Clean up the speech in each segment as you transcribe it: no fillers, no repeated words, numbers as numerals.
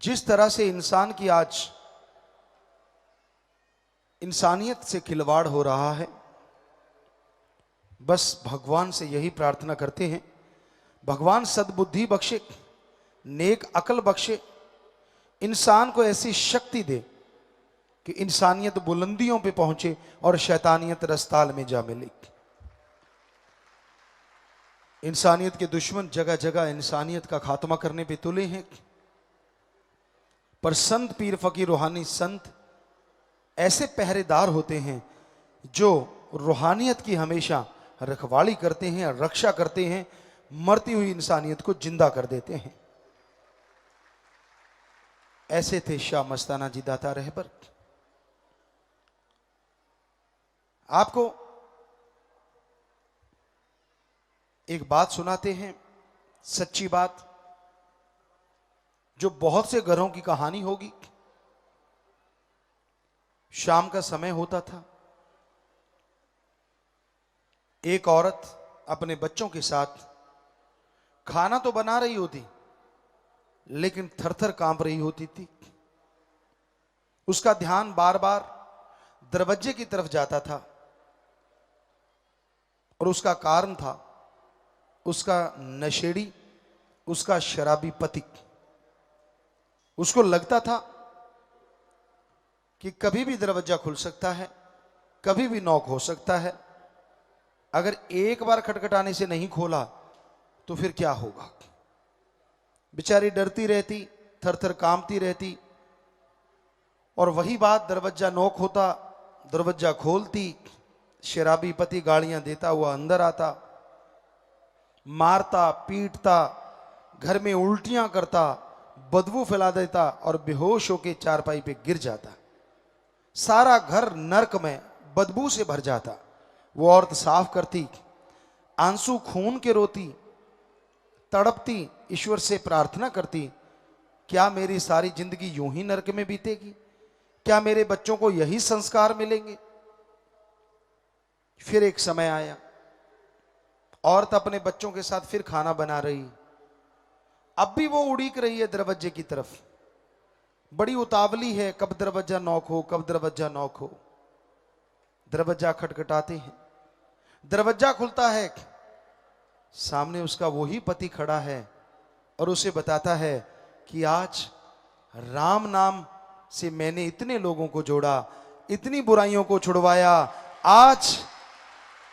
जिस तरह से इंसान की आज इंसानियत से खिलवाड़ हो रहा है, बस भगवान से यही प्रार्थना करते हैं, भगवान सद्बुद्धि बख्शे, नेक अकल बख्शे, इंसान को ऐसी शक्ति दे कि इंसानियत बुलंदियों पे पहुंचे और शैतानियत रस्ताल में जा मिले। इंसानियत के दुश्मन जगह जगह इंसानियत का खात्मा करने पे तुले हैं, पर संत पीर फकीर रूहानी संत ऐसे पहरेदार होते हैं जो रूहानियत की हमेशा रखवाली करते हैं, रक्षा करते हैं, मरती हुई इंसानियत को जिंदा कर देते हैं। ऐसे थे शाह मस्ताना जी दाता रहबर। आपको एक बात सुनाते हैं, सच्ची बात, जो बहुत से घरों की कहानी होगी। शाम का समय होता था, एक औरत अपने बच्चों के साथ खाना तो बना रही होती, लेकिन थरथर कांप रही होती थी। उसका ध्यान बार बार दरवाजे की तरफ जाता था और उसका कारण था उसका नशेड़ी, उसका शराबी पति। उसको लगता था कि कभी भी दरवाजा खुल सकता है, कभी भी नॉक हो सकता है। अगर एक बार खटखटाने से नहीं खोला तो फिर क्या होगा। बेचारी डरती रहती, थरथर कांपती रहती, और वही बात दरवाजा नॉक होता, दरवाजा खोलती, शराबी पति गालियां देता हुआ अंदर आता, मारता पीटता, घर में उल्टियां करता, बदबू फैला देता और बेहोश होकर चारपाई पे गिर जाता। सारा घर नरक में बदबू से भर जाता। वो औरत साफ करती, आंसू खून के रोती, तड़पती, ईश्वर से प्रार्थना करती, क्या मेरी सारी जिंदगी यूं ही नरक में बीतेगी? क्या मेरे बच्चों को यही संस्कार मिलेंगे? फिर एक समय आया, औरत अपने बच्चों के साथ फिर खाना बना रही। अब भी वो उड़ीक रही है दरवाजे की तरफ, बड़ी उतावली है, कब दरवाजा नॉक हो, कब दरवाजा नॉक हो। दरवाजा खटखटाते हैं, दरवाजा खुलता है, सामने उसका वही पति खड़ा है और उसे बताता है कि आज राम नाम से मैंने इतने लोगों को जोड़ा, इतनी बुराइयों को छुड़वाया, आज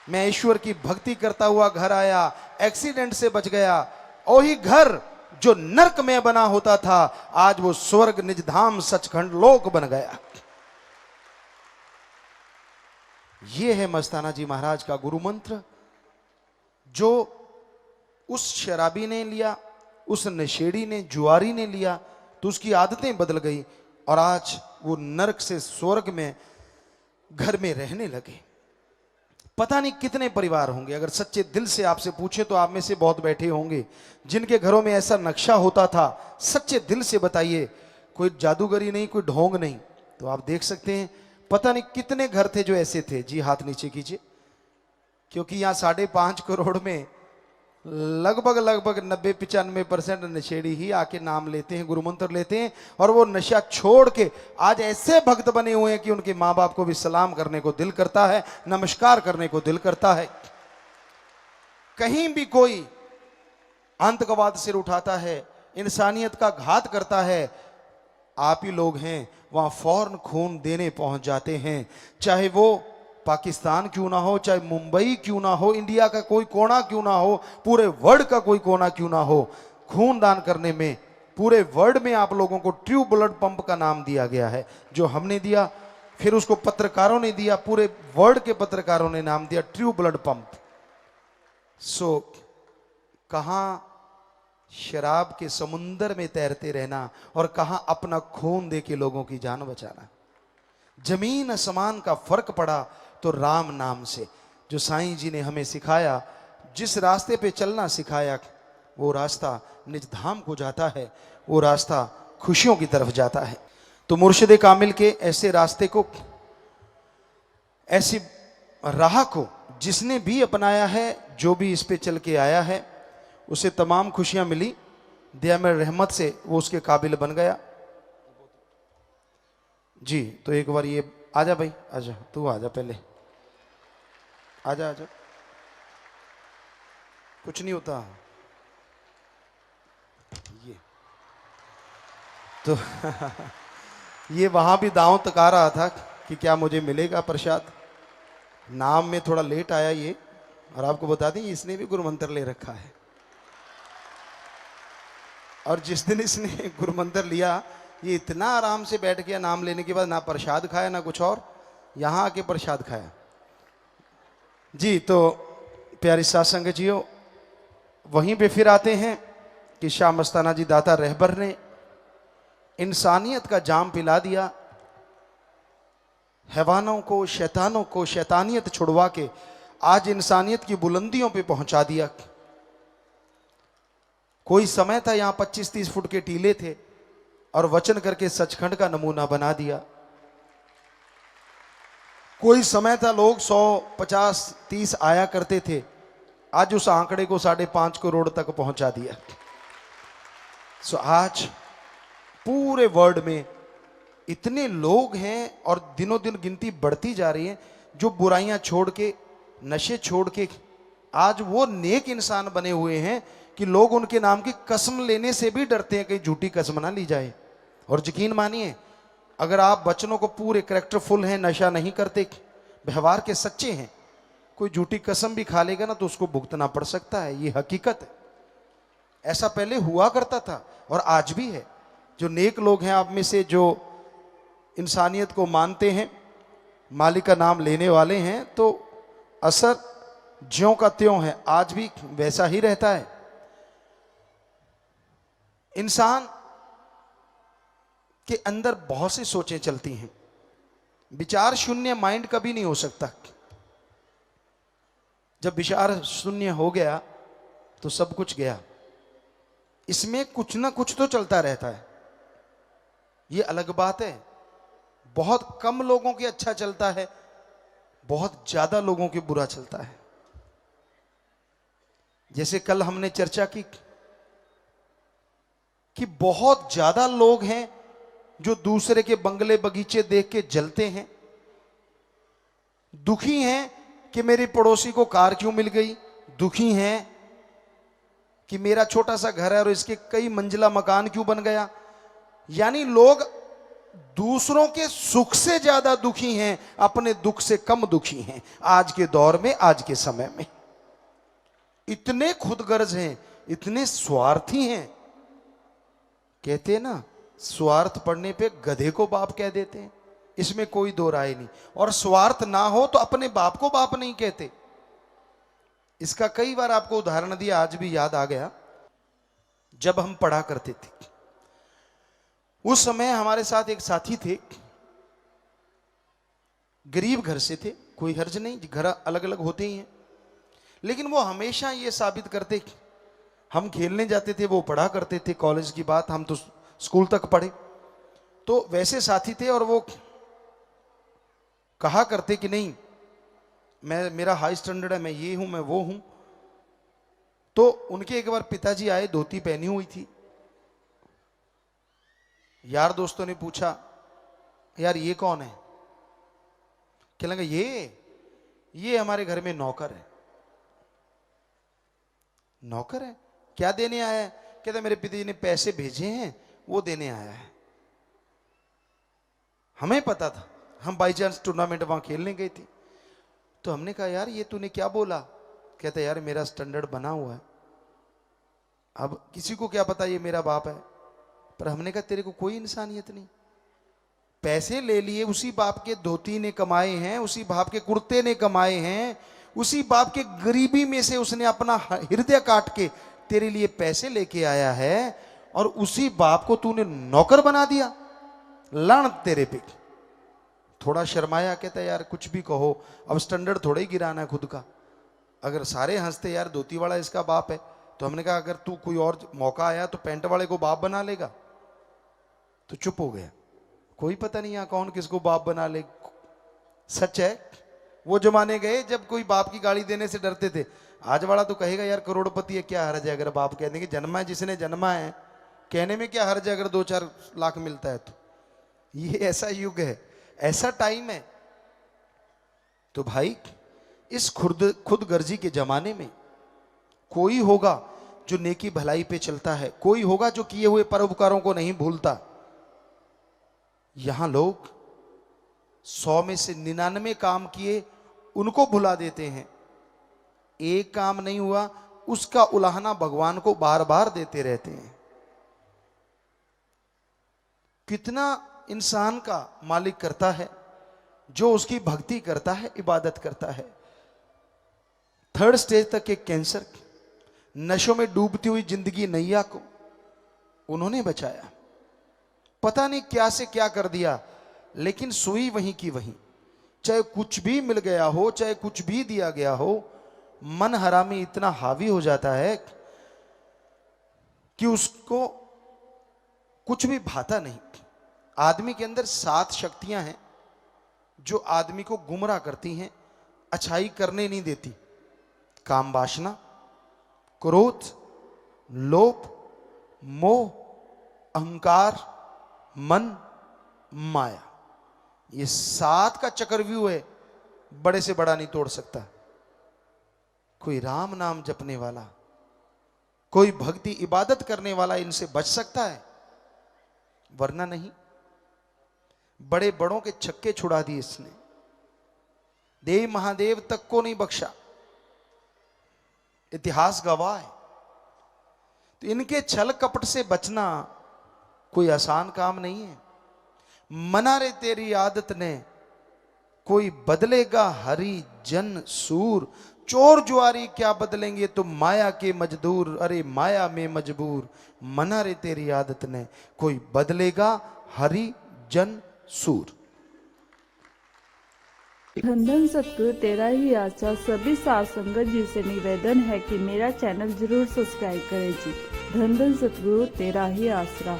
मैं ईश्वर की भक्ति करता हुआ घर आया, एक्सीडेंट से बच गया। वही घर जो नरक में बना होता था, आज वो स्वर्ग निज धाम सचखंड लोक बन गया। ये है मस्ताना जी महाराज का गुरु मंत्र, जो उस शराबी ने लिया, उस नशेड़ी ने, जुआरी ने लिया, तो उसकी आदतें बदल गई और आज वो नरक से स्वर्ग में घर में रहने लगे। पता नहीं कितने परिवार होंगे, अगर सच्चे दिल से आपसे पूछे तो आप में से बहुत बैठे होंगे जिनके घरों में ऐसा नक्शा होता था। सच्चे दिल से बताइए, कोई जादूगरी नहीं, कोई ढोंग नहीं, तो आप देख सकते हैं पता नहीं कितने घर थे जो ऐसे थे। जी हाथ नीचे कीजिए, क्योंकि यहाँ 5.5 करोड़ में लगभग 90-95% नशेड़ी ही आके नाम लेते हैं, गुरु मंत्र लेते हैं, और वो नशा छोड़ के आज ऐसे भक्त बने हुए हैं कि उनके माँ बाप को भी सलाम करने को दिल करता है, नमस्कार करने को दिल करता है। कहीं भी कोई आतंकवाद सिर उठाता है, इंसानियत का घात करता है, आप ही लोग हैं वहां फौरन खून देने पहुंच जाते हैं। चाहे वो पाकिस्तान क्यों ना हो, चाहे मुंबई क्यों ना हो, इंडिया का कोई कोना क्यों ना हो, पूरे वर्ल्ड का कोई कोना क्यों ना हो, खून दान करने में पूरे वर्ल्ड में आप लोगों को ट्रू ब्लड पंप का नाम दिया गया है, जो हमने दिया, फिर उसको पत्रकारों ने दिया, पूरे वर्ल्ड के पत्रकारों ने नाम दिया ट्रू ब्लड पंप। सो कहां शराब के समुंदर में तैरते रहना और कहां अपना खून दे के लोगों की जान बचाना। जमीन आसमान का फर्क पड़ा तो राम नाम से, जो साईं जी ने हमें सिखाया, जिस रास्ते पे चलना सिखाया, वो रास्ता निज धाम को जाता है, वो रास्ता खुशियों की तरफ जाता है। तो मुर्शिद कामिल के ऐसे रास्ते को, ऐसी राह को जिसने भी अपनाया है, जो भी इस पे चल के आया है, उसे तमाम खुशियां मिली। दया में रहमत से वो उसके काबिल बन गया। जी। तो एक बार ये आजा भाई, आजा, तू आजा पहले, आजा आजा, कुछ नहीं होता ये। तो ये वहां भी दांव तका रहा था कि क्या मुझे मिलेगा प्रसाद। नाम में थोड़ा लेट आया ये, और आपको बता दें इसने भी गुरु मंत्र ले रखा है। और जिस दिन इसने गुरु मंत्र लिया, ये इतना आराम से बैठ गया नाम लेने के बाद, ना प्रसाद खाया ना कुछ और, यहां आके प्रसाद खाया। जी। तो प्यारी साध संगत जियो, वहीं पे फिर आते हैं कि शाह मस्ताना जी दाता रहबर ने इंसानियत का जाम पिला दिया, हैवानों को, शैतानों को शैतानियत छुड़वा के आज इंसानियत की बुलंदियों पे पहुंचा दिया। कोई समय था यहां 25-30 फुट के टीले थे, और वचन करके सचखंड का नमूना बना दिया। कोई समय था लोग 100, 50, 30 आया करते थे, आज उस आंकड़े को 5.5 करोड़ तक पहुंचा दिया। सो आज पूरे वर्ल्ड में इतने लोग हैं, और दिनों दिन गिनती बढ़ती जा रही है, जो बुराइयां छोड़ के, नशे छोड़ के आज वो नेक इंसान बने हुए हैं कि लोग उनके नाम की कसम लेने से भी डरते हैं, कहीं झूठी कसम ना ली जाए। और यकीन मानिए, अगर आप बच्चों को पूरे कैरेक्टरफुल हैं, नशा नहीं करते, व्यवहार के सच्चे हैं, कोई झूठी कसम भी खा लेगा ना तो उसको भुगतना पड़ सकता है। ये हकीकत है, ऐसा पहले हुआ करता था और आज भी है। जो नेक लोग हैं आप में से, जो इंसानियत को मानते हैं, मालिक का नाम लेने वाले हैं, तो असर ज्यों का त्यों है, आज भी वैसा ही रहता है। इंसान के अंदर बहुत सी सोचें चलती हैं, विचार शून्य माइंड कभी नहीं हो सकता। जब विचार शून्य हो गया तो सब कुछ गया। इसमें कुछ ना कुछ तो चलता रहता है, ये अलग बात है। बहुत कम लोगों के अच्छा चलता है, बहुत ज्यादा लोगों के बुरा चलता है। जैसे कल हमने चर्चा की कि बहुत ज्यादा लोग हैं जो दूसरे के बंगले बगीचे देख के जलते हैं, दुखी हैं कि मेरे पड़ोसी को कार क्यों मिल गई, दुखी हैं कि मेरा छोटा सा घर है और इसके कई मंजिला मकान क्यों बन गया। यानी लोग दूसरों के सुख से ज्यादा दुखी हैं, अपने दुख से कम दुखी हैं। आज के दौर में, आज के समय में इतने खुदगर्ज हैं, इतने स्वार्थी हैं। कहते हैं ना, स्वार्थ पड़ने पे गधे को बाप कह देते हैं, इसमें कोई दो राय नहीं। और स्वार्थ ना हो तो अपने बाप को बाप नहीं कहते। इसका कई बार आपको उदाहरण दिया, आज भी याद आ गया। जब हम पढ़ा करते थे उस समय हमारे साथ एक साथी थे, गरीब घर से थे, कोई हर्ज नहीं, घर अलग अलग होते ही हैं, लेकिन वो हमेशा ये साबित करते, हम खेलने जाते थे, वो पढ़ा करते थे। कॉलेज की बात, हम तो स्कूल तक पढ़े, तो वैसे साथी थे। और वो कहा करते कि नहीं, मेरा हाई स्टैंडर्ड है, मैं ये हूं, मैं वो हूं। तो उनके एक बार पिताजी आए, धोती पहनी हुई थी। यार दोस्तों ने पूछा, यार ये कौन है? क्या लगा, ये हमारे घर में नौकर है। नौकर है? क्या देने आया है? कहता मेरे पिताजी ने पैसे भेजे हैं, वो देने आया है। हमें पता था, हम बाई चांस टूर्नामेंट वहां खेलने गए थे, तो हमने कहा यार ये तूने क्या बोला? कहता यार मेरा स्टैंडर्ड बना हुआ है, अब किसी को क्या पता ये मेरा बाप है। पर हमने कहा तेरे को कोई इंसानियत नहीं, पैसे ले लिए, उसी बाप के धोती ने कमाए हैं, उसी बाप के कुर्ते ने कमाए हैं, उसी बाप के गरीबी में से उसने अपना हृदय काट के तेरे लिए पैसे लेके आया है, और उसी बाप को तूने नौकर बना दिया। लान तेरे पे। थोड़ा शर्माया, कहता यार कुछ भी कहो, अब स्टैंडर्ड थोड़ा ही गिराना है खुद का। अगर सारे हंसते यार धोती वाला इसका बाप है, तो हमने कहा अगर तू कोई और मौका आया तो पैंट वाले को बाप बना लेगा। तो चुप हो गया, कोई पता नहीं यहां कौन किसको बाप बना ले। सच है, वो जमाने गए जब कोई बाप की गाली देने से डरते थे। आज वाला तो कहेगा यार करोड़पति है, क्या हर्ज है अगर बाप कहने की जन्मा है, जिसने जन्मा है, कहने में क्या हर्ज है अगर 2-4 लाख मिलता है तो। ये ऐसा युग है, ऐसा टाइम है। तो भाई इस खुद गर्जी के जमाने में कोई होगा जो नेकी भलाई पे चलता है, कोई होगा जो किए हुए परोपकारों को नहीं भूलता। यहां लोग 100 में से 99 काम किए उनको भुला देते हैं, एक काम नहीं हुआ उसका उलाहना भगवान को बार बार देते रहते हैं। कितना इंसान का मालिक करता है जो उसकी भक्ति करता है, इबादत करता है। 3rd स्टेज तक के कैंसर, नशों में डूबती हुई जिंदगी नैया को उन्होंने बचाया। पता नहीं क्या से क्या कर दिया, लेकिन सुई वहीं की वहीं। चाहे कुछ भी मिल गया हो, चाहे कुछ भी दिया गया हो, मन हरामी इतना हावी हो जाता है कि उसको कुछ भी भाता नहीं। आदमी के अंदर 7 शक्तियां हैं जो आदमी को गुमराह करती हैं, अच्छाई करने नहीं देती। काम वासना, क्रोध, लोभ, मोह, अहंकार, मन, माया। ये 7 का चक्रव्यूह है, बड़े से बड़ा नहीं तोड़ सकता। कोई राम नाम जपने वाला, कोई भक्ति इबादत करने वाला इनसे बच सकता है, वरना नहीं। बड़े बड़ों के छक्के छुड़ा दिए इसने, देव महादेव तक को नहीं बख्शा, इतिहास गवाह है। तो इनके छल कपट से बचना कोई आसान काम नहीं है। मना रे तेरी आदत ने कोई बदलेगा हरि जन सूर, चोर जुआरी क्या बदलेंगे तुम माया के मजदूर, अरे माया में मजबूर। मना रे तेरी आदत ने कोई बदलेगा हरि जन सूर। धन धन सतगुरु तेरा ही आसरा। सभी साध संगत जी से निवेदन है कि मेरा चैनल जरूर सब्सक्राइब करें जी। धन धन सतगुरु तेरा ही आसरा।